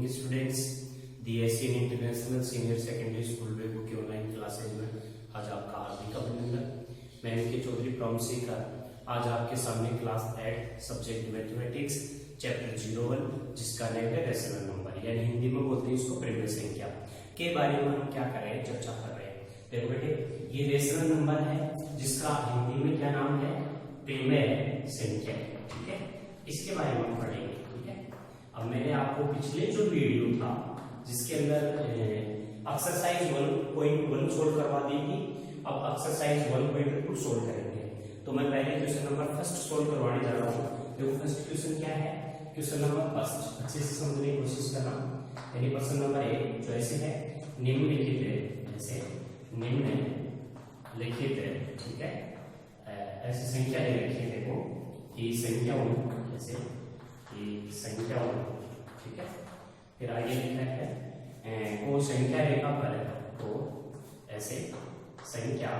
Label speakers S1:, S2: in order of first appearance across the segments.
S1: Evening students, the Asian international senior secondary school Begu की online classes में आज आपका हार्दिक अभिनंदन। मैं इनके चौधरी प्रॉमिसिंग आज आपके सामने क्लास 8 सब्जेक्ट मैथमेटिक्स चैप्टर 01 जिसका नेम है रेशनल नंबर, यानी हिंदी में बोलते हैं इसको प्रेमय संख्या के बारे में हम क्या कर रहे हैं, चर्चा कर रहे हैं। देखो बेटे, ये रेशनल नंबर है जिसका हिंदी में क्या नाम है, प्रेमय संख्या। ठीक है, इसके बारे में हम पढ़ेंगे। ठीक है, अब मैंने आपको पिछले जो वीडियो था जिसके अंदर एक्सरसाइज 1.1 सोल्व करवा दी थी, अब एक्सरसाइज 1.2 सोल्व करेंगे। तो मैं पहले क्वेश्चन नंबर फर्स्ट सोल्व करवाने जा रहा हूँ। देखो फर्स्ट क्वेश्चन क्या है, क्वेश्चन नंबर फर्स्ट अच्छे से समझने की कोशिश करना। यानी क्वेश्चन नंबर 1 जो ऐसे है, निम्नलिखित है, जैसे निम्नलिखित है, ठीक है, ऐसी संख्या दे रखी है। देखो कि संख्या जैसे कि संख्या, ठीक है, फिर आगे लिखा है को संख्या रेखा पर, तो ऐसे संख्या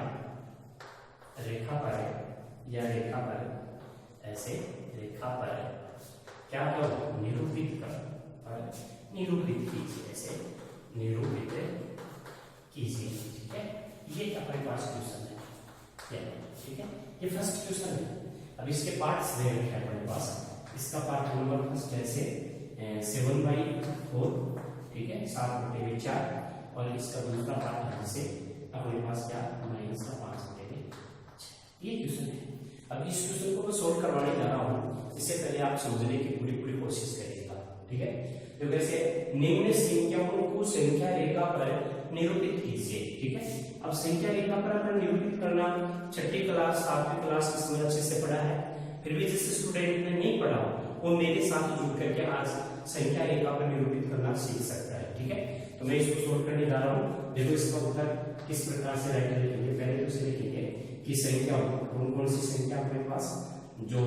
S1: रेखा पर या रेखा पर, ऐसे रेखा पर क्या करो, निरूपित कर, निरूपित कीजिए, ऐसे निरूपित कीजिए। ठीक है, ये अपने पास क्वेश्चन है। ठीक है, ये फर्स्ट क्वेश्चन है। अब इसके पार्ट्स दे रखे हैं अपने पास। इसका पार्ट नंबर फर्स्ट जैसे 7/4, ठीक है, 7/4, और इसका दूसरा पार्ट है जैसे अपने पास क्या -5/6। ये क्वेश्चन है। अब इस क्वेश्चन को मैं सोल्व करवाने जा रहा हूँ, इससे पहले आप समझने की पूरी कोशिश करिएगा। ठीक है, तो वैसे निम्न संख्याओं को संख्या रेखा पर निरूपित कीजिए। ठीक है, अब संख्या रेखा पर अगर निरूपित करना, छठी क्लास 7वीं क्लास इसमें अच्छे से पढ़ा है, फिर भी जिस स्टूडेंट ने नहीं पढ़ा वो मेरे साथ जुड़ करके आज संख्या रेखा पर निरूपित करना सीख सकता है। ठीक है, तो मैं इसको सोल्व करने जा रहा हूँ। देखो इसका उत्तर किस प्रकार से राइट लिखेंगे। पहले तो इसे लिखेंगे कि संख्या कौन सी संख्या अपने पास, जो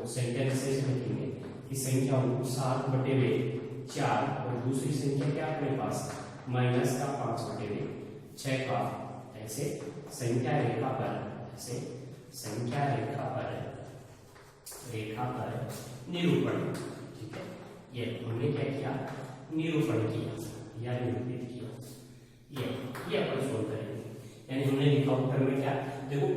S1: संख्या विशेष लिखेंगे कि संख्या 7/4, और दूसरी संख्या क्या अपने पास -5/6 का, ऐसे संख्या रेखा पर, ऐसे संख्या रेखा पर निरूपण। ठीक है, ये हमने क्या किया, निरूपण किया या निरूपित किया। ये अपन सोल्व करेंगे। यानी हमने लिखा उत्तर में क्या, देखो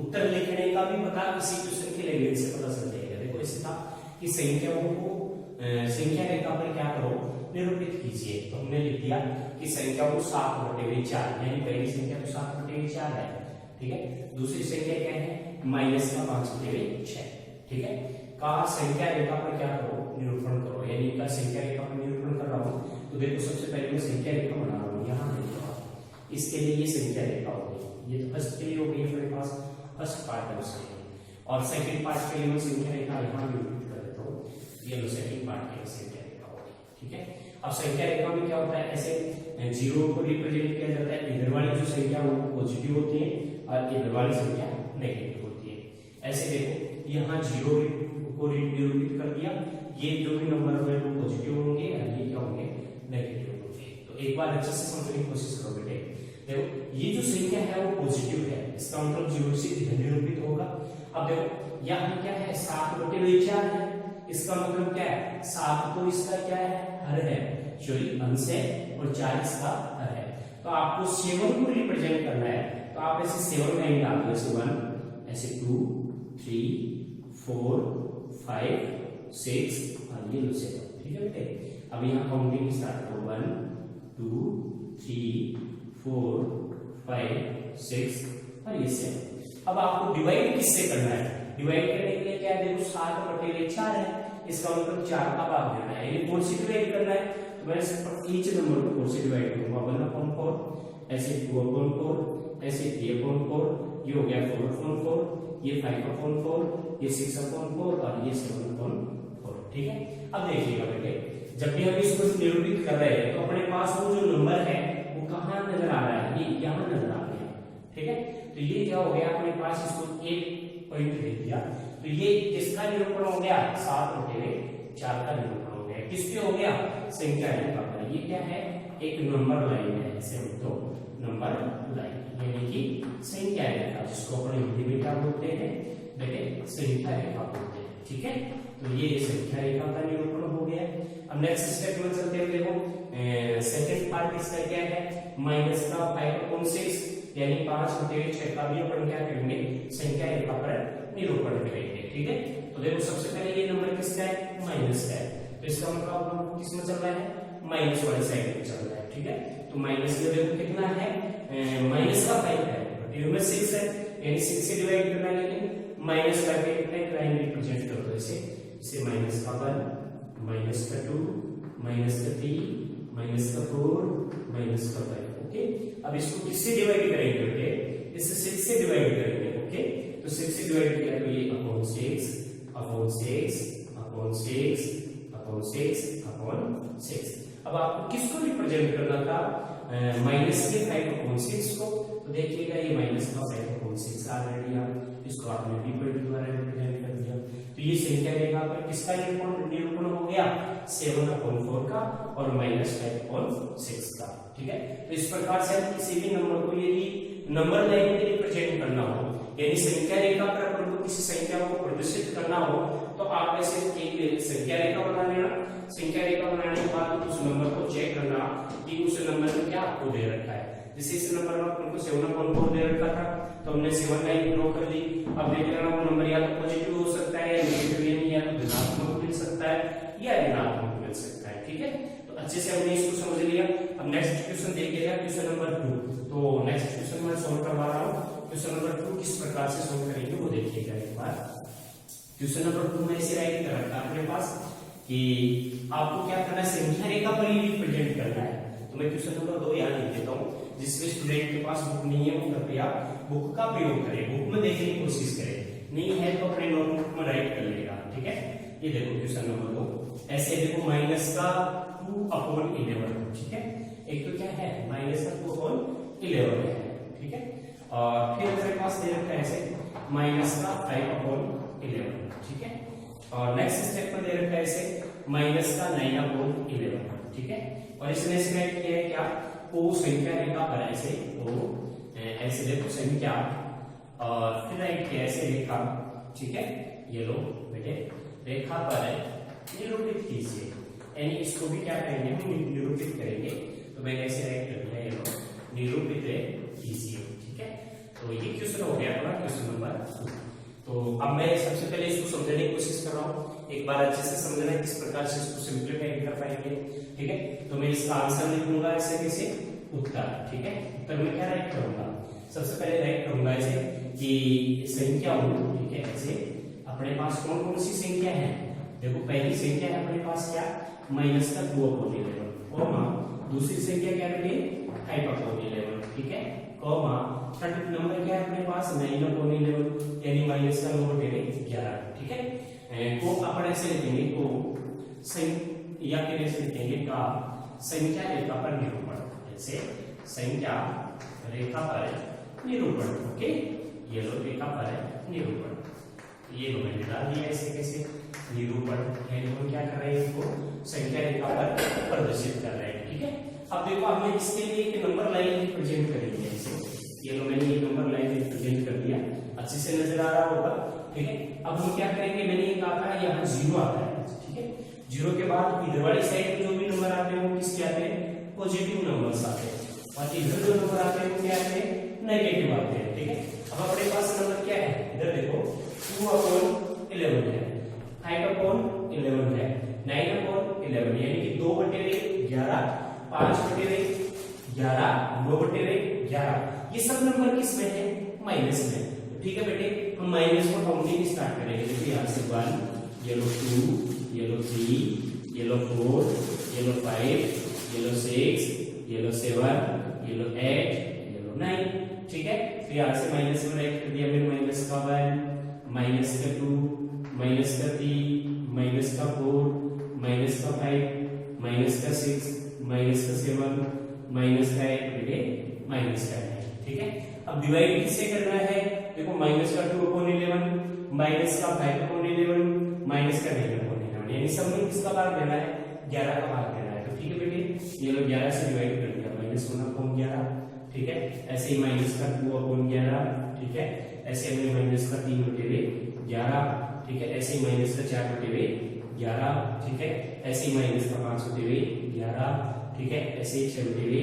S1: उत्तर लिखने का भी पता किसी क्वेश्चन की लैंग्वेज से पता चल जाएगा। देखो ऐसे था कि संख्याओं को संख्या रेखा पर क्या करो, निरूपित कीजिए। तो हमने लिख दिया कि संख्या को 7/4, यानी पहली संख्या तो 7/4 है। ठीक है, दूसरी संख्या क्या है, -5/6। ठीक है, का संख्या रेखा पर क्या करो, निरूपण करो। यानी इनका संख्या रेखा पर निरूपण कर रहा हूँ। तो देखो सबसे पहले मैं संख्या रेखा बना रहा हूँ। यहाँ देखो इसके लिए ये संख्या रेखा होगी, ये तो फर्स्ट के लिए हो गई अपने पास, फर्स्ट पार्ट है उसके लिए। और सेकंड पार्ट के लिए मैं संख्या रेखा यहाँ निरूपित कर देता हूँ। ये लो सेकंड पार्ट के लिए संख्या रेखा होगी। ठीक है, अब संख्या रेखा में क्या होता है, ऐसे 0 को रिप्रेजेंट किया जाता है। इधर वाली जो संख्या वो पॉजिटिव होती है और इधर वाली संख्या नेगेटिव होती है। ऐसे देखो यहाँ 0 को निरूपित कर दिया, ये जो भी नंबर है वो पॉजिटिव होंगे और ये क्या होंगे, नेगेटिव होंगे। तो एक बार अच्छे से समझने की कोशिश करो बेटे। देखो ये जो संख्या है वो पॉजिटिव है, इसका मतलब 0 से इधर निरूपित होगा। अब देखो यहाँ क्या है, 7/4 है, इसका मतलब क्या है, 7 तो इसका क्या है, हर है, सॉरी अंश है, और 4 इसका हर है। तो आपको 7 को रिप्रेजेंट करना है, तो आप ऐसे 7 का इंड डाल दो, ऐसे 1, ऐसे 2, 3, 4, 5, 6 और ये लो 7। ठीक है बेटे, अब यहाँ काउंटिंग स्टार्ट करो, 1, 2, 3, 4, 5, 6 और ये 7। अब आपको डिवाइड किससे करना है, डिवाइड करने के लिए क्या है, देखो 7/4 है, इसका मतलब 4 का भाग देना है, यानी 4 से डिवाइड करना है। तो मैं ईच नंबर को 4 से डिवाइड करूंगा, 1/4, ऐसे 2/4, ऐसे 3/4, ये हो गया 4/4, ये 5/4, ये 6/4 और ये 7/4। ठीक है, अब देखिएगा बेटे, जब भी हम इसको निरूपित कर रहे हैं तो अपने पास वो जो नंबर है वो कहाँ नजर आ रहा है, ये यहाँ नजर आ रहा है। ठीक है, तो ये क्या हो गया, अपने पास इसको एक पॉइंट दे दिया, तो ये किसका निरूपण हो गया, 7/4 का निरूपण हो गया। किस पे हो गया, संख्या रेखा पर। ये क्या है, एक नंबर लाइन है, ऐसे तो नंबर लाइन, यानी कि संख्या रेखा, जिसको अपने हिंदी में क्या बोलते हैं बेटे, संख्या रेखा बोलते हैं। ठीक है, तो ये संख्या रेखा का निरूपण हो गया। अब नेक्स्ट स्टेप में चलते हैं। देखो सेकंड पार्ट इसका क्या है, माइनस का 5/6 यानी 5/6 का भी अपन क्या करेंगे, संख्या रेखा पर निरूपण करेंगे। ठीक है, तो देखो सबसे पहले ये नंबर किसका है, माइनस का है, तो इसका मतलब किस में चल रहा है, माइनस वाली साइड में चल रहा है। ठीक है, तो माइनस में देखो कितना है, माइनस का 5 है, इसमें 6 है, यानी 6 से डिवाइड करना है, लेकिन माइनस करके कितने लाइन रिप्रेजेंट कर दो इसे माइनस का 1, माइनस का 2, माइनस का 3, माइनस का 4, माइनस का 5। ओके, अब इसको किससे डिवाइड करेंगे बेटे, इसे 6 से डिवाइड करेंगे। ओके, तो 6 से डिवाइड किया तो ये upon 6 upon 6 upon 6 upon 6 upon 6। अब आपको किसको रिप्रेजेंट करना था, माइनस के 5/6 को, तो देखिएगा ये माइनस का 5/6 आ गया, इसको आपने डिवाइड द्वारा रिप्रेजेंट कर दिया। तो ये संख्या रेखा पर किसका निरूपण हो गया, 7/4 का और -5/6 का। ठीक है, तो इस प्रकार से किसी भी नंबर को यदि नंबर लाइन में रिप्रेजेंट करना हो, यानी संख्या रेखा पर अपन को किसी संख्या को प्रदर्शित करना हो, तो आप ऐसे एक संख्या रेखा बना लेना। संख्या रेखा बनाने के बाद उस नंबर को चेक करना कि उस नंबर में क्या आपको दे रखा है। जैसे इस नंबर में अपन को 7/4 दे रखा था, तो हमने 7 लाइन ड्रॉ कर दी। अब देख लेना वो नंबर या तो पॉजिटिव हो सकता है या नेगेटिव, यानी या तो धनात्मक मिल सकता है या ऋणात्मक मिल सकता है। ठीक है, तो अच्छे से हमने इसको समझ लिया। अब नेक्स्ट क्वेश्चन देखिएगा, क्वेश्चन नंबर 2। तो नेक्स्ट क्वेश्चन मैं सॉल्व करवा रहा हूँ। क्वेश्चन नंबर 2 किस प्रकार से सॉल्व करेंगे वो देखिएगा एक बार। क्वेश्चन नंबर 2 में इसे राइट कर रखा है अपने पास कि आपको क्या करना है, संख्या रेखा पर ही रिप्रेजेंट करना है। तो मैं क्वेश्चन नंबर 2 यहाँ लिख देता हूँ। जिसमें स्टूडेंट के पास बुक नहीं है वो कृपया बुक का प्रयोग करें, बुक में देखने की कोशिश करें, नहीं है तो अपने नोटबुक में राइट कर लेगा। ठीक है, ये देखो क्वेश्चन नंबर 2 ऐसे देखो, माइनस का 2/11। ठीक है, एक तो क्या है, माइनस का 2/11 है। ठीक है, और फिर हमारे पास दे रखा है ऐसे माइनस का 5/11। ठीक है, और नेक्स्ट स्टेप में दे रखा है ऐसे माइनस का 9/11। ठीक है, और इसने से राइट किया है क्या, वो संख्या रेखा पर ऐसे ऐसे देखो संख्या, और फिर राइट किया ऐसे रेखा। ठीक है, ये लो बेटे रेखा पर निरूपित कीजिए, यानी इसको भी क्या करेंगे, हम निरूपित करेंगे। तो मैंने ऐसे राइट कर दिया, ये लो निरूपित कीजिए। ठीक है, तो ये क्वेश्चन हो गया अपना क्वेश्चन नंबर 2। तो अब मैं सबसे पहले इसको समझने की कोशिश कर रहा हूँ, एक बार अच्छे से समझना किस प्रकार से इसको सिंप्लीफाई कर पाएंगे। ठीक है, तो मैं इसका आंसर लिखूंगा ऐसे कैसे, उत्तर। ठीक है, उत्तर में क्या राइट करूंगा, सबसे पहले राइट करूंगा ऐसे कि संख्या। ठीक है, ऐसे अपने पास कौन कौन सी संख्या है, देखो पहली संख्या है अपने पास क्या, माइनस का 2/11, कॉमा दूसरी संख्या क्या है 5/11। ठीक है, कॉमा थर्ड नंबर क्या है अपने पास 9/11, यानी माइनस का 9/11। ठीक है, को अपन ऐसे लिखेंगे को या फिर ऐसे लिखेंगे का संख्या रेखा पर निरूपण, जैसे संख्या रेखा पर निरूपण। ओके, ये लो रेखा पर निरूपण, ये लो मैंने डाल दिया ऐसे कैसे निरूपण, यानी हम क्या कर रहे हैं, इसको संख्या रेखा पर प्रदर्शित कर रहे हैं। ठीक है, अब देखो हमने इसके लिए एक नंबर लाइन रिप्रेजेंट करेंगे ऐसे, ये लो मैंने ये नंबर लाइन रिप्रेजेंट कर दिया, अच्छे से नजर आ रहा होगा। ठीक है, अब हम क्या करेंगे, मैंने ये कहा था यहाँ 0 आता है। ठीक है, 0 के बाद इधर वाली साइड जो भी नंबर आते हैं वो किसके आते हैं, पॉजिटिव नंबर्स आते हैं, और इधर जो नंबर आते हैं वो क्या आते हैं, नेगेटिव आते हैं। ठीक है, अब अपने पास नंबर क्या है, इधर देखो 2/11 है, 5/11 है, 9/11, यानी कि 2/11, 5/11, 9/11, ये सब नंबर किस में है, माइनस में। ठीक है बेटे, हम माइनस को काउंटिंग स्टार्ट करेंगे। देखिए यहाँ से 1, ये लो 2, ये लो 3, ये लो 4, ये लो 5, ये लो 6, ये लो 7, ये लो 8, ये लो 9। ठीक है, फिर यहाँ से माइनस में राइट कर दिया मैंने, माइनस का 1, माइनस का 2, माइनस का 3, माइनस का 4, माइनस का 5, माइनस का 6, माइनस का 7, माइनस का 8, बेटे माइनस का 9। ठीक है, अब डिवाइड किससे करना है, देखो माइनस का 2/11, माइनस का 5/11, माइनस का 9/11, यानी सब में किसका भाग देना है, 11 का भाग देना है। तो ठीक है बेटे, ये लोग 11 से डिवाइड कर दिया, -1/11। ठीक है, ऐसे ही माइनस का 2/11। ठीक है, ऐसे हमने माइनस का 3/11। ठीक है, ऐसे ही माइनस का 4/11 11, ठीक है, ऐसे ही माइनस का 5 होते हुए 11, ठीक है, ऐसे ही 6 होते हुए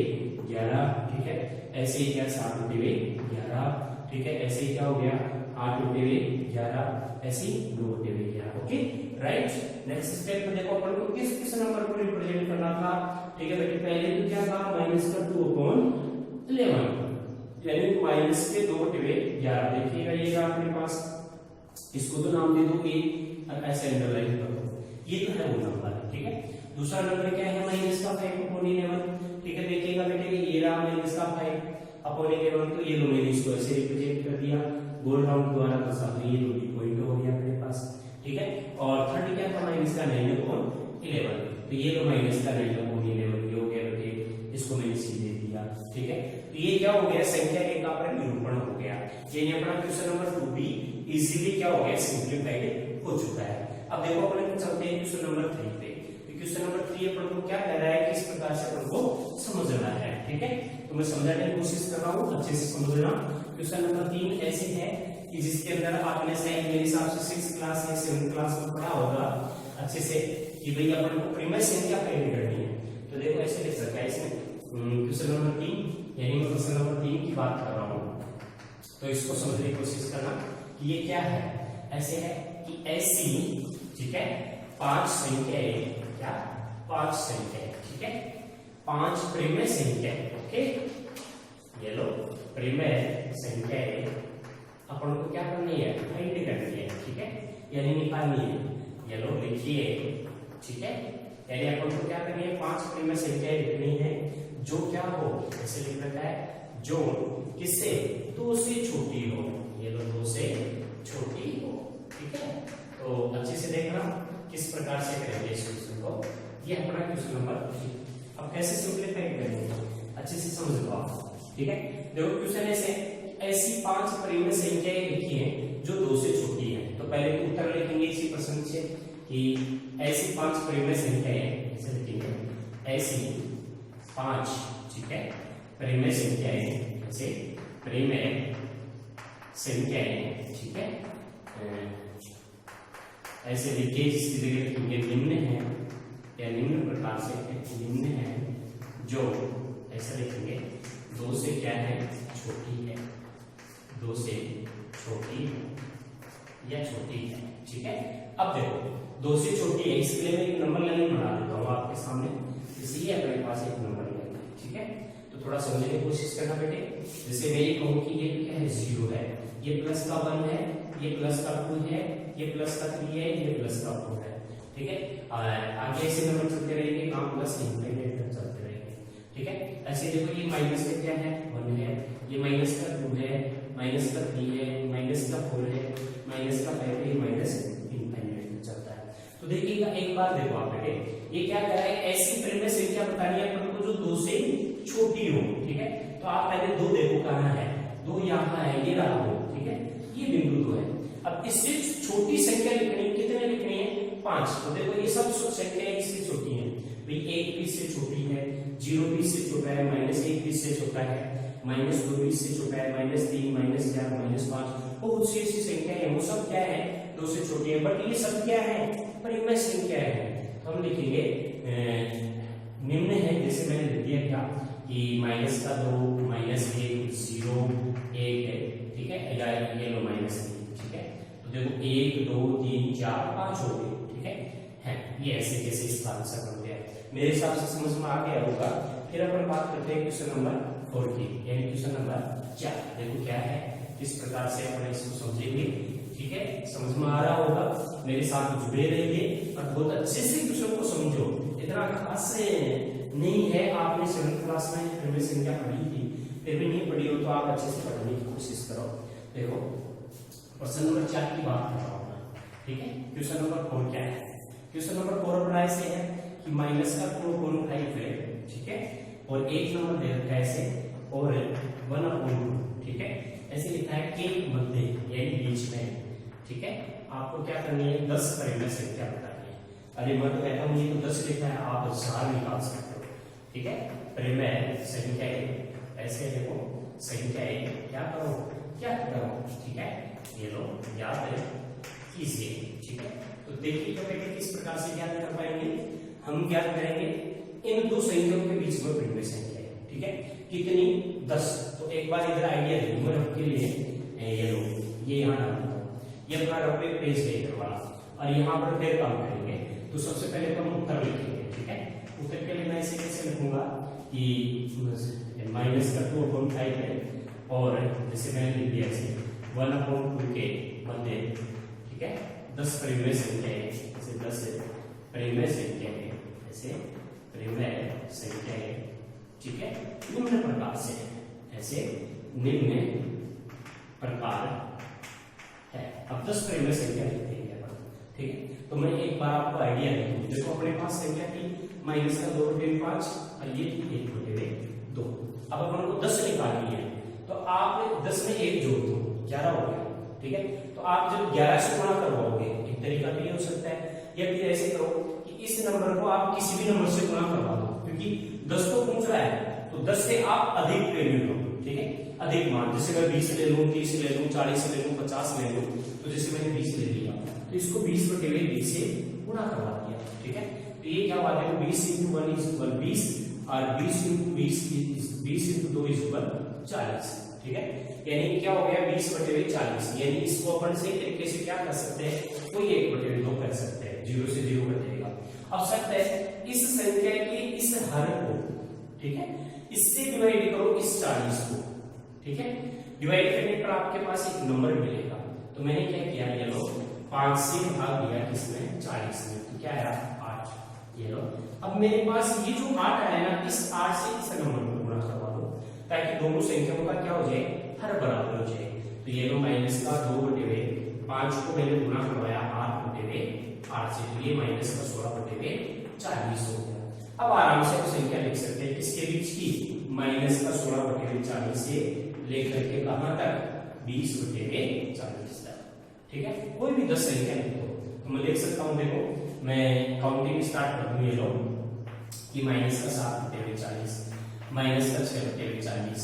S1: 11, ठीक है, ऐसे ही क्या 7 होते हुए 11, ठीक है, ऐसे ही क्या हो गया 8 होते हुए 11, ऐसे ही 9 होते हुए 11। Okay right. नेक्स्ट स्टेप में देखो अपन को किस नंबर को रिप्रेजेंट करना था, ठीक है बेटे, पहले तो क्या था माइनस का 2/11, यानी माइनस के 2 होते हुए 11। देखिएगा ये अपने पास, इसको तो नाम दे दो a और ऐसे अंडरलाइन कर दो, ये तो है वो नंबर, ठीक है। दूसरा नंबर क्या है माइनस का 5/11, ठीक है, देखिएगा बेटे ये रहा माइनस का 5/11, तो ये लो मैंने इसको ऐसे रिप्रेजेंट कर दिया गोल राउंड द्वारा, तो साथ में ये दो भी पॉइंट हो गया अपने पास, ठीक है। और थर्ड क्या था माइनस का 9/11, तो ये लो माइनस का 9/11 ये हो गया बेटे, इसको मैंने सी दे दिया, ठीक है। तो ये क्या हो गया संख्या एक का अपना निरूपण हो गया, ये अपना क्वेश्चन नंबर 2 भी इजीली क्या हो गया सिंपलीफाइड हो चुका है। अब देखो अपन चलते हैं क्वेश्चन नंबर 3 पे। क्वेश्चन नंबर 3 अपन को क्या कह रहा है, किस प्रकार से अपन को समझना है, ठीक है। तो मैं समझाने की कोशिश कर रहा हूँ, अच्छे से समझना। क्वेश्चन नंबर 3 ऐसे है कि जिसके अंदर आपने शायद मेरे हिसाब से 6th क्लास या 7th क्लास में पढ़ा होगा अच्छे से कि भाई अपन को प्रीमियर संख्या फाइंड करनी है। तो देखो ऐसे लिख सकता है इसमें क्वेश्चन नंबर 3, यानी मैं क्वेश्चन नंबर 3 की बात कर रहा हूँ, तो इसको समझने की कोशिश करना कि ये क्या है। ऐसे है कि ऐसी, ठीक है, 5 संख्याएं, क्या 5 संख्याएं, ठीक है, 5 प्रीमियर संख्याएं, ओके, ये लो प्रीमियर संख्याएं अपन को क्या करनी है फाइंड करनी है, ठीक है, यानी निकालनी है। ये लो लिखिए, ठीक है, यानी अपन को क्या करनी है 5 प्रीमियर संख्याएं लिखनी है जो क्या हो, ऐसे लिख रखा है जो किससे 2 से छोटी हो, ये लो 2 से छोटी हो, ठीक है। तो अच्छे से देखना किस प्रकार से करेंगे इस क्वेश्चन को, ये अपना क्वेश्चन नंबर 3। अब कैसे सिंपलीफाई करेंगे अच्छे से समझ लो आप, ठीक है। देखो क्वेश्चन ऐसी 5 प्रीमियर संख्याएं लिखी हैं जो 2 से छोटी है, तो पहले तो उत्तर लिखेंगे इसी प्रश्न से कि ऐसी 5 प्रीमियर संख्याएं, ऐसे लिखेंगे ऐसी 5, ठीक है, प्रीमियर संख्याएं, ऐसे प्रीमियर संख्याएं, ठीक है, ऐसे लिखिए जिसकी जगह लिखेंगे निम्न है या निम्न प्रकार से निम्न है जो, ऐसा लिखेंगे 2 से क्या है छोटी है, 2 से छोटी या छोटी है, ठीक है। अब देखो 2 से छोटी है, इसके लिए मैं एक नंबर लाइन बना देता हूँ आपके सामने, इसलिए अपने पास एक नंबर लाइन, ठीक है। तो थोड़ा समझने की कोशिश करना बेटे। जैसे मैं ये कहूँ कि ये क्या है 0 है, ये प्लस का 1 है, ये प्लस का 2 है, ये प्लस का 3 है, ये प्लस का 4 है, ठीक है। आगे ऐसे नंबर चलते रहेंगे, काम प्लस इंफिनिटी तक चलते रहेंगे, ठीक है। ऐसे देखो ये माइनस का क्या है 1 है, ये माइनस का 2 है, माइनस का 3 है, माइनस का 4 है, माइनस का 5 है, माइनस इंफिनिटी तक चलता है। तो देखिएगा एक बार देखो आप बेटे, ये क्या कर रहा है ऐसी प्रीमियर संख्या बतानी है अपन को जो 2 से छोटी हो, ठीक है। तो आप पहले 2 देखो कहां है, 2 यहाँ है, ये रहा 2, ठीक है, ये बिंदु 2 है। अब इससे छोटी संख्या लिखनी है, कितने लिखनी है 5। तो देखो ये सब संख्याएं इससे छोटी हैं भाई, 1 भी इससे छोटी है, 0 भी इससे छोटा है, -1 भी इससे छोटा है, -2 भी इससे छोटा है, -3, -4, -5, बहुत सी ऐसी संख्याएं हैं, वो सब क्या है 2 से छोटी है, बट ये सब क्या है प्रीमियर संख्या है। तो हम लिखेंगे निम्न है, जैसे मैंने लिख दिया क्या कि -2, -1, 0, 1 है, ठीक है, या ये लो -3, ठीक है। तो देखो 1, 2, 3, 4, 5 हो गए, ठीक है, ये ऐसे कैसे इस बात से बनते हैं, मेरे हिसाब से समझ में आ गया होगा। फिर अपन बात करते हैं क्वेश्चन नंबर 4 की, यानी क्वेश्चन नंबर 4। देखो क्या है, किस प्रकार से अपन इसको समझेंगे, ठीक है, समझ में आ रहा होगा, मेरे साथ जुड़े रहिए और बहुत अच्छे से क्वेश्चन को समझो। इतना खास नहीं है, आपने 7th क्लास में प्रीमियर संख्या पढ़ी थी, फिर भी नहीं पढ़ी हो तो आप अच्छे से पढ़ने की कोशिश करो। देखो प्रश्न नंबर 4 की बात कर रहा हूँ मैं, ठीक है। क्वेश्चन नंबर 4 क्या है, क्वेश्चन नंबर 4 अपना ऐसे है कि माइनस का कोण 5 है, ठीक है, और 1 नंबर दे रखा है ऐसे, और 1/2, ठीक है, ऐसे लिखा है के मध्य यानी बीच में, ठीक है। आपको क्या करनी है 10 प्रीमियर संख्या बतानी है। अरे मैं तो कहता हूँ ये तो 10 लिखा है, आप 1000 निकाल सकते हो, ठीक है। प्रीमियर संख्याएं ऐसे देखो, संख्याएं क्या करो, ठीक है, ये लो याद कीजिए, ठीक है। तो देखिए क्या बेटे किस प्रकार से ज्ञात कर पाएंगे, हम ज्ञात करेंगे इन दो संख्याओं के बीच में भिन्न संख्या है, ठीक है, कितनी 10। तो एक बार इधर आइडिया दे दूं मैं आपके लिए, ये लो, ये यहाँ डालता हूँ, ये अपना रफ पेज है इधर वाला, और यहाँ पर फिर काम करेंगे। तो सबसे पहले तो हम उत्तर लिखेंगे, ठीक है। उत्तर के लिए मैं इसे कैसे लिखूंगा कि माइनस का 2/5 है, और जैसे मैंने लिख दिया इसे 1/2 के मध्य, ठीक है, 10 परिमेय संख्या है, जैसे 10 परिमेय संख्या है, ऐसे परिमेय संख्या है, ठीक है, निम्न प्रकार से, ऐसे निम्न प्रकार है। अब 10 परिमेय संख्या लिखते हैं यहाँ पर, ठीक है। तो मैं एक बार आपको आइडिया दूं, देखो अपने पास संख्या थी माइनस का 2/5 और ये थी 1/2। अब अपन को 10 निकालनी है, तो आप 10 में 1 जोड़ दो, 11 हो गया, ठीक है। तो आप जब 11 से गुणा करवाओगे, एक तरीका भी हो सकता है, या फिर ऐसे करो कि इस नंबर को आप किसी भी नंबर से गुणा करवा दो, क्योंकि 10 तो पूछ रहा है, तो 10 से आप अधिक वैल्यू लो, ठीक है, अधिक मान। जैसे मैं 20 ले लूं, 30 ले लूं, 40 ले लूं, 50 ले लूं, तो जैसे मैंने 20 ले लिया, तो इसको 20/20 से गुणा करवा दिया, ठीक है। तो ये क्या बात है, 20 × 1 = 20 और 20 × 20 × 2 = 40, ठीक है। यानी क्या हो गया 20/40, यानी इसको अपन सही तरीके से क्या कर सकते हैं, कोई 1/2 कर सकते हैं, 0 से 0 कटेगा। अब शर्त है इस संख्या के इस हर को, ठीक है, इससे डिवाइड करो इस 40 को, ठीक है। डिवाइड करने पर आपके पास एक नंबर मिलेगा। तो मैंने क्या किया, ये लो 5 से भाग दिया किसमें, 40 में, तो क्या आया 8, ये लो। अब मेरे पास ये जो 8 आया ना, इस 8 से इस नंबर को गुणा करवा दो, ताकि दोनों संख्याओं का क्या हो जाए, हर बराबर हो जाए। तो ये लो माइनस का 2/5 को मैंने गुणा करवाया 8/8 से, तो ये माइनस का 16/40 हो गया। अब आराम से आप संख्या लिख सकते हैं किसके बीच की, माइनस का 16/40 से लेकर के कहां तक, 20/40 तक, ठीक है। कोई भी 10 संख्या लिख दो, तो मैं लिख सकता हूं, देखो मैं काउंटिंग स्टार्ट कर दूं, ये लो कि माइनस का 7/40, माइनस का 6/40,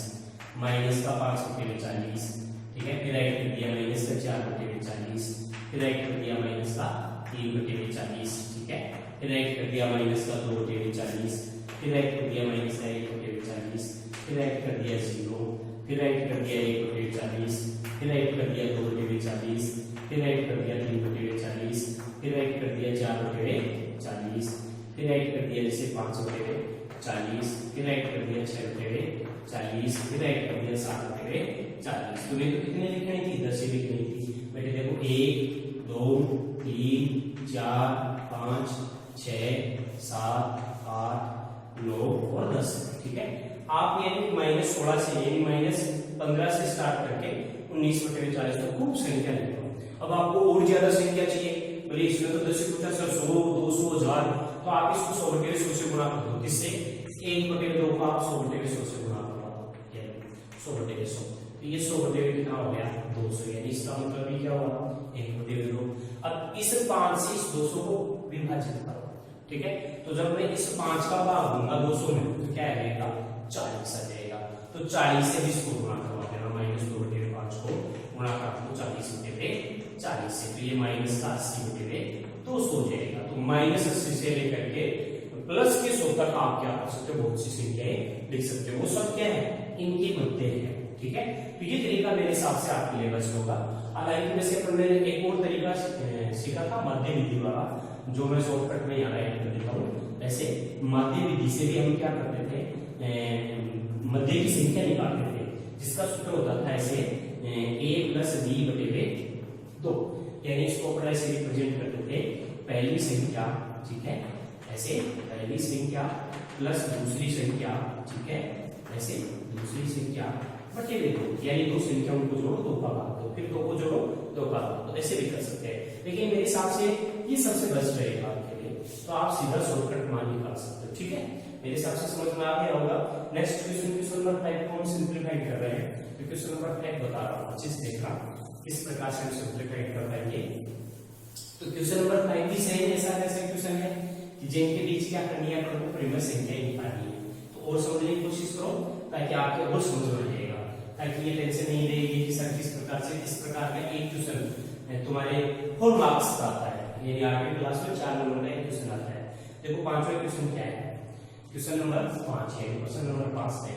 S1: माइनस का 5/40, ठीक है। फिर ऐड कर दिया माइनस का 4/40, फिर ऐड कर दिया माइनस का 3/40, ठीक है। फिर ऐड कर दिया माइनस का 2/40, फिर ऐड कर दिया माइनस का 1/40, फिर ऐड कर दिया 0, फिर ऐड कर दिया 1/40, फिर ऐड कर दिया 2/40, फिर ऐड कर दिया 3/40, फिर ऐड कर दिया 4/40, फिर ऐड कर दिया जैसे 5/40, फिर ऐड कर दिया 6/40, फिर ऐड कर दिया 7/40। तो मेरे को कितने लिखनी थी, 10 ही लिखनी थी बेटे। देखो 1 2 3 4 5 6 7 8 9 और 10, ठीक है। आप यानी -16 से यानी -15 से स्टार्ट करके 19/40 तक खूब संख्या लिखो। अब आपको और ज्यादा संख्या चाहिए, बोले इसमें तो 10 से पूछा सर 100 200 1000, तो आप इसको 100/100 से गुणा कर दो, जिससे 1/2 को आप 100/100 से गुणा करवा दो, 100/100। तो ये 100/2 कितना हो गया, 200, यानी इसका मतलब भी क्या होगा, 1/2। अब इस 5 से इस 200 को विभाजित करो, ठीक है। तो जब मैं इस 5 का भाग दूंगा 200 में, तो क्या आ जाएगा, 40 आ जाएगा। तो 40 से इसको गुणा करवा देना, -2/5 को गुणा कर दो 40/40 से, तो ये माइनस का 80/200 हो जाएगा। तो -80 से लेकर के प्लस के 100 तक आप क्या कर सकते हो, बहुत सी संख्याएं लिख सकते हो। वो सब क्या है, इनके मध्य है, ठीक है। तो ये तरीका मेरे हिसाब से आपके लिए बस होगा। हालांकि वैसे अपन ने एक और तरीका सीखा था मध्य विधि वाला, जो मैं शॉर्टकट में यहाँ ऐड कर देता हूँ। ऐसे मध्य विधि से भी हम क्या करते थे, मध्य की संख्या निकालते थे, जिसका सूत्र होता था ऐसे a + b/2, यानी इसको अपन ऐसे रिप्रेजेंट करते थे, पहली संख्या, ठीक है, ऐसे पहली संख्या प्लस दूसरी संख्या, ठीक है, ऐसे दूसरी संख्या बटे 2, यानी दो संख्याओं को जोड़ो 2 का भाग दो, फिर 2 को जोड़ो 2 का भाग दो, ऐसे भी कर सकते हैं। लेकिन मेरे हिसाब से ये सबसे बेस्ट रहेगा आपके लिए, तो आप सीधा शॉर्टकट मान निकाल सकते हो, ठीक है। मेरे हिसाब से समझ में आ गया होगा। नेक्स्ट क्वेश्चन नंबर 5 को हम सिंप्लीफाई कर रहे हैं, तो क्वेश्चन नंबर 5 बता रहा हूँ, अच्छे से देखना किस प्रकार से हम सिंप्लीफाई कर पाएंगे। तो क्वेश्चन नंबर 5 भी सही ऐसा कैसा क्वेश्चन है कि जिनके बीच क्या करनी है, आपको परिमेय संख्या निकालनी है। तो और समझने की कोशिश करो ताकि आपके और समझ में आएगा, ताकि ये टेंशन नहीं रहेगी कि सर किस प्रकार का एक क्वेश्चन तुम्हारे 4 मार्क्स का आता है, यानी 8वीं क्लास में 4 नंबर का एक क्वेश्चन आता है। देखो 5वां क्वेश्चन क्या है, क्वेश्चन नंबर 5 है, क्वेश्चन नंबर 5 है।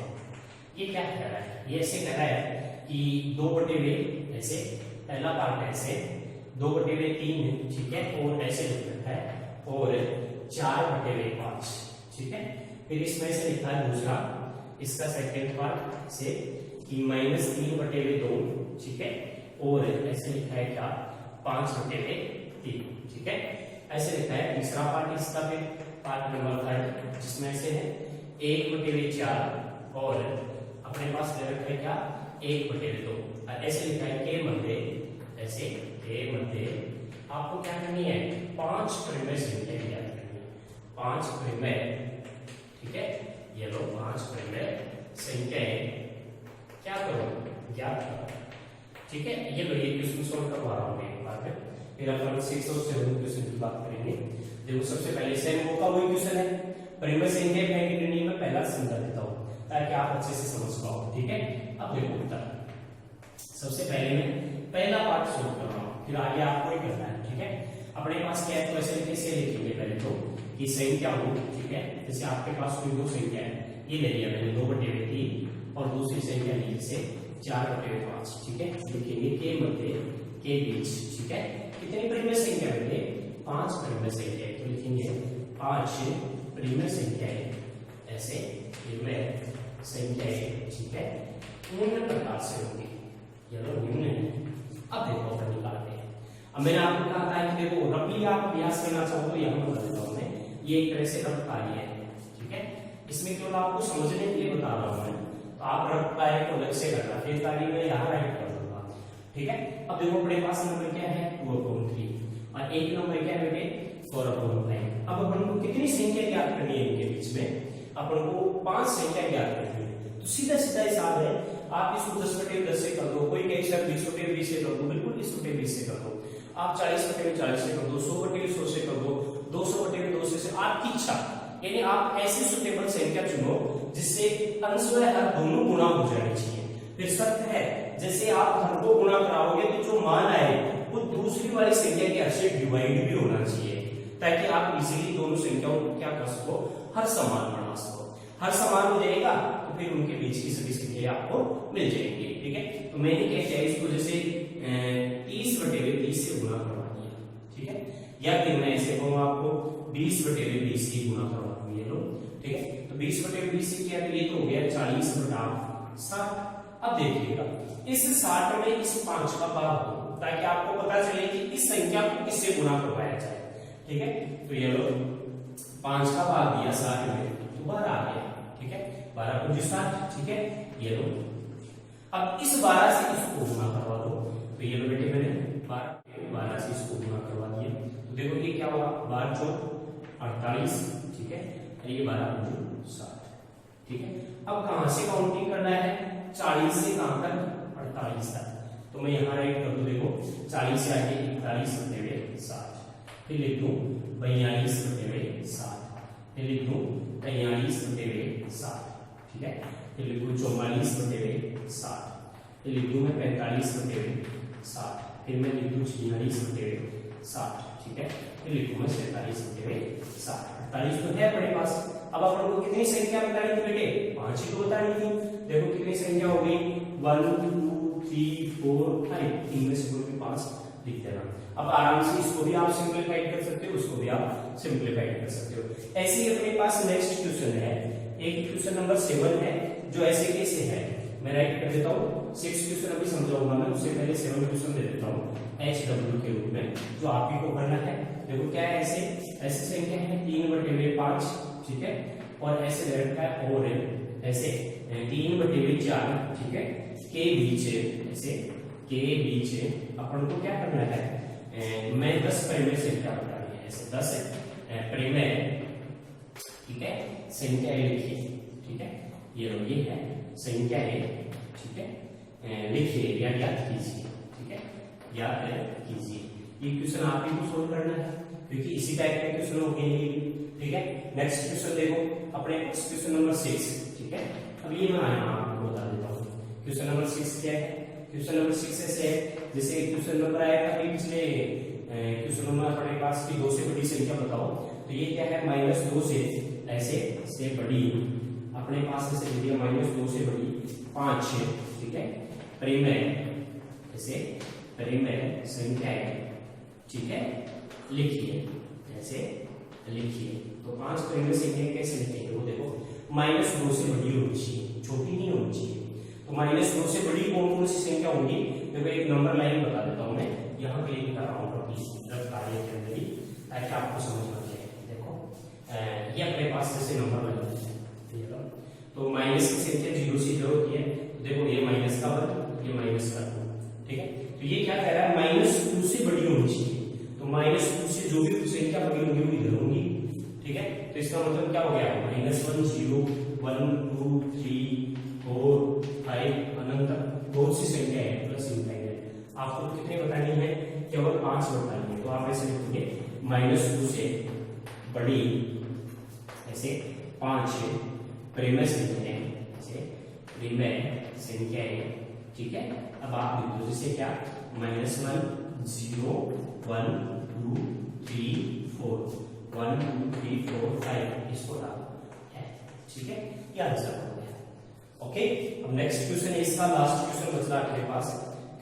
S1: ये क्या कह रहा है, ये ऐसे कह रहा है कि 2/, ऐसे पहला पार्ट ऐसे 2/3, ठीक है, और ऐसे लिख रखा है, और 4/5, ठीक है। फिर इसमें से लिखा है दूसरा, इसका सेकंड पार्ट से कि -3/2, ठीक है, और ऐसे लिखा है क्या 5/3, ठीक है, ऐसे लिखा है। तीसरा पार्ट इसका फिर पार्ट नंबर 3 जिसमें से है 1/4 और अपने पास ले रखा है क्या 1/2, ऐसे लिखा है के मध्य, ऐसे के मध्य आपको क्या करनी है 5 परिमेय संख्या ज्ञात करनी है, 5 परिमेय, ठीक है। ये लो 5 परिमेय संख्याएं क्या करो ज्ञात करो, ठीक है। ये लो ये क्वेश्चन सॉल्व करवा रहा हूं एक बार में, फिर अपन 6 और 7 क्वेश्चन की बात करेंगे। देखो सबसे पहले सेम का वही क्वेश्चन है, परिमेय संख्या मैं में पहला समझा देता हूं ताकि आप अच्छे से समझ पाओ, ठीक है। अब देखो उत्तर, सबसे पहले मैं पहला पार्ट सोल्व कर रहा हूं, फिर आगे आपको ही करना है, ठीक है। अपने पास क्या है तो ऐसे कैसे लिखेंगे पहले तो कि संख्या हो, ठीक है। जैसे आपके पास कोई दो संख्या है, ये ले लिया मैंने 2/3 और दूसरी संख्या ली जैसे 4/5, ठीक है। लिखेंगे के मध्य के बीच, ठीक है। कितनी परिमेय संख्या बनेंगे 5 परिमेय संख्या, तो लिखेंगे 5 परिमेय संख्याएं, ऐसे परिमेय संख्याएं, ठीक है, निम्न प्रकार से होंगी, ये लो निम्न है। अब देखो अपन निकालते हैं। अब मैंने आपको कहा था कि देखो रफली आप अभ्यास करना चाहो तो यहाँ बता देता हूँ मैं, ये एक तरह से रफ कार्य है, ठीक है। इसमें केवल आपको समझने के लिए बता रहा हूँ मैं, तो आप रफ कार्य को अलग से करना, फिर कार्य में यहाँ राइट कर दूंगा, ठीक है। अब देखो अपने पास नंबर क्या है 2/3 और एक नंबर क्या है बेटे 4/5। अब अपन को कितनी संख्या ज्ञात करनी है इनके बीच में, अपन को 5 संख्या ज्ञात करनी है। तो सीधा सीधा हिसाब है, आप इसको 10/10 से कर दो, कोई कहे सर 20/20 से कर दो, बिल्कुल 20/20 से कर दो, आप 40/40 से कर दो, 100/100 से कर दो, 200/200 से, आपकी इच्छा। यानी आप ऐसी सुटेबल संख्या चुनो जिससे अंश व हर दोनों गुणा हो जाने चाहिए। फिर शर्त है जैसे आप हर को गुणा कराओगे तो जो मान आए वो दूसरी वाली संख्या के हर से डिवाइड भी होना चाहिए, ताकि आप इजीली दोनों संख्याओं को क्या कर सको हर समान बना सको। हर समान हो जाएगा तो फिर उनके बीच की सभी संख्या आपको मिल जाएंगी, ठीक है। तो मैंने क्या किया इसको जैसे 30/20 से गुणा करवा दिया, ठीक है, या फिर मैं ऐसे कहूँ आपको 20/20 की गुणा करवा दूं, ये लो, ठीक है। तो 20/20 से क्या, ये तो हो गया 40/60। अब देखिएगा इस 60 में इस 5 का भाग हो, ताकि आपको पता चले कि इस संख्या को किससे गुणा करवाया जाए, ठीक है। तो ये लो 5 का भाग दिया 60 में तो 12 आ गया, ठीक है, 12×60, ठीक है। ये लो अब इस 12 से इसको गुणा करवा दो, तो ये लो बेटे मैंने 12 से इसको गुणा करवा दिया, तो देखो ये क्या होगा 12×4=48, ठीक है, ये 12×60, ठीक है। अब कहां से काउंटिंग करना है 40 से कहां तक 48 तक, तो मैं यहां राइट कर दूं, देखो 40 से आगे 41/60, फिर लिख दूं 42/60, फिर लिख दूं 43/60, ठीक है, फिर लिख दूं 44/60, फिर लिख दूं मैं 45/60, फिर मैं लिख दूं 46/60, ठीक है, फिर लिख दूं मैं 47/60। 48 तो है अपने पास। अब अपन को कितनी संख्या बतानी थी बेटे 5 ही तो बतानी थी। देखो कितनी संख्या हो गई 1 2 3 4 5, इनमें से कोई भी 5 लिख देना। अब आराम से इसको भी आप सिंपलीफाइड कर सकते हो, उसको भी आप सिंपलीफाइड कर सकते हो। ऐसे ही अपने पास नेक्स्ट क्वेश्चन है, एक क्वेश्चन नंबर 7 है जो ऐसे कैसे है, मैं राइट कर देता हूँ। 6 क्वेश्चन अभी समझाऊंगा मैं, उससे पहले 7 क्वेश्चन दे देता हूँ HW के रूप में, जो आप ही को करना है। देखो क्या है, ऐसे संख्या है 3/5, ठीक है, और ऐसे दे रखा है और ऐसे 3/4, ठीक है, के बीच ऐसे के बीच अपन को क्या करना है, मैं 10 परिमेय संख्या बतानी है, ऐसे 10 परिमेय, ठीक है, संख्या लिखिए, ठीक है, ये लो ये है संख्या है, ठीक है, लिखिए या याद कीजिए, ठीक है, याद कीजिए। ये क्वेश्चन आप ही को सोल्व करना है क्योंकि इसी टाइप के क्वेश्चन हो गए, ठीक है। नेक्स्ट क्वेश्चन देखो अपने क्वेश्चन नंबर 6, ठीक है। अब ये मैं आपको बता देता हूँ क्वेश्चन नंबर 6 क्या है। क्वेश्चन नंबर 6 ऐसे है जैसे क्वेश्चन नंबर आया था पिछले क्वेश्चन नंबर अपने पास की 2 से बड़ी संख्या बताओ, तो ये क्या है -2 से ऐसे से बड़ी, अपने पास ऐसे दे दिया -2 से बड़ी 5 है, ठीक है। परिमेय ऐसे परिमेय संख्याएं, ठीक है, लिखिए ऐसे लिखिए। तो 5 परिमेय संख्या कैसे लिखेंगे, वो देखो -2 से बड़ी होनी चाहिए, छोटी नहीं होनी चाहिए। तो -2 से बड़ी कौन कौन सी संख्या होंगी, देखो एक नंबर लाइन बता देता हूं मैं, यहाँ पे लिख रहा हूँ कार्य के अंदर ही, ताकि आपको समझ में आए। देखो ये अपने पास जैसे नंबर लाइन है, तो माइनस की संख्या 0 से 0 होती है। देखो ये माइनस का वर्ग, ये माइनस का 2, ठीक है। तो ये क्या कह रहा है, -2 से बड़ी होनी चाहिए। तो -2 से जो भी संख्या बड़ी होंगी वो इधर होंगी, ठीक है। तो इसका मतलब क्या हो गया, -1 0 1 2 3 4 5 अनंत तक बहुत सी संख्या है, प्लस संख्या है। आपको कितने बतानी है, केवल 5 बतानी है। तो आप ऐसे लिखेंगे -2 से बड़ी ऐसे 5 परिमेय संख्याएं, ऐसे परिमेय संख्याएं, ठीक है। अब आप लिख दो जैसे क्या, -1 0 1 2 3 4 1 2 3 4 5, इसको डालो, ठीक है। ये आंसर हो गया, ओके। अब नेक्स्ट क्वेश्चन है, इसका लास्ट क्वेश्चन बचला आपके पास,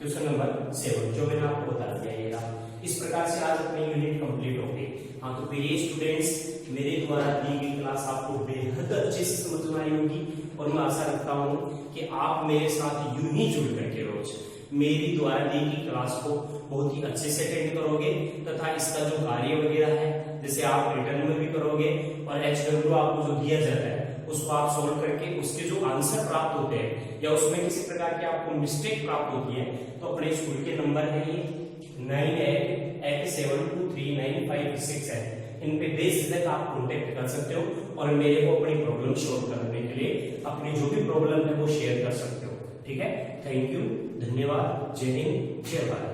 S1: क्वेश्चन नंबर 7, जो मैंने आपको बता दिया। इस प्रकार से आज अपनी यूनिट कंप्लीट हो गई। हाँ, तो प्रिय स्टूडेंट्स, मेरे द्वारा दी गई क्लास आपको बेहद अच्छे से समझ में आई होगी, और मैं आशा रखता हूँ कि आप मेरे साथ यूं ही जुड़ करके रोज मेरी द्वारा दी गई क्लास को बहुत ही अच्छे से अटेंड करोगे, तथा इसका जो कार्य वगैरह है जैसे आप रिटर्न में भी करोगे, और HW आपको जो दिया जाता है उसको आप सोल्व करके उसके जो आंसर प्राप्त होते हैं या उसमें किसी प्रकार की आपको मिस्टेक प्राप्त होती है, तो अपने स्कूल के नंबर है ये 9887239566 है, इन पे बेसिक आप कांटेक्ट कर सकते हो और मेरे को अपनी प्रॉब्लम सॉल्व करने के लिए अपनी जो भी प्रॉब्लम है वो शेयर कर सकते हो, ठीक है। थैंक यू, धन्यवाद, जय हिंद, जय भारत।